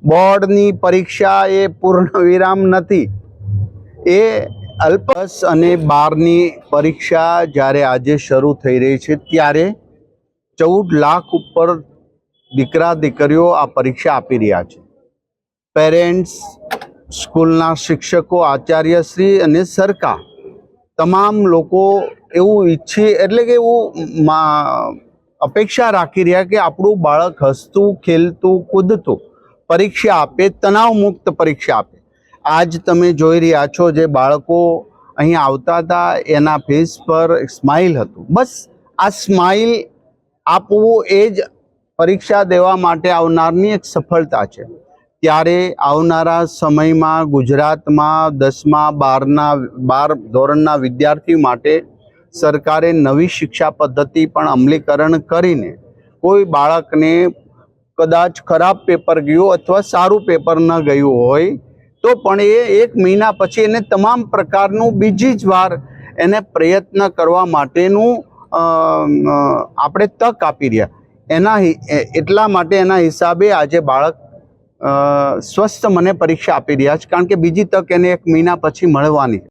બોર્ડની પરીક્ષા એ પૂર્ણ વિરામ નથી, એ અલ્પ 10 અને 12ની પરીક્ષા જ્યારે આજે શરૂ થઈ રહી છે ત્યારે 14 લાખ ઉપર દીકરા દીકરીઓ આ પરીક્ષા આપી રહ્યા છે। પેરેન્ટ્સ, સ્કૂલના શિક્ષકો, આચાર્યશ્રી અને સરકાર તમામ લોકો એવું એટલે કે એવું અપેક્ષા રાખી રહ્યા કે આપણું બાળક હસતું, ખેલતું, કૂદતું પરીક્ષા આપે, તણાવ મુક્ત પરીક્ષા આપે। આજ તમે જોઈ રહ્યા છો જે બાળકો અહીં આવતા હતા એના ફેસ પર સ્માઇલ હતું, બસ આ સ્માઇલ આપવું એ જ પરીક્ષા દેવા માટે આવનારની એક સફળતા છે। ત્યારે આવનારા સમયમાં ગુજરાતમાં 10મા 12 ધોરણના વિદ્યાર્થીઓ માટે સરકારે નવી શિક્ષા પદ્ધતિ પણ અમલીકરણ કરીને કોઈ બાળકને કદાચ ખરાબ પેપર ગયું અથવા સારું પેપર ન ગયું હોય તો પણ એ 1 મહિના પછી એને તમામ પ્રકારનું બીજી જ વાર એને પ્રયત્ન કરવા માટેનું આપણે તક આપી રહ્યા। એટલા માટે એના હિસાબે આજે બાળક સ્વસ્થ મને પરીક્ષા આપી રહ્યા છે, કારણ કે બીજી તક એને 1 મહિના પછી મળવાની છે।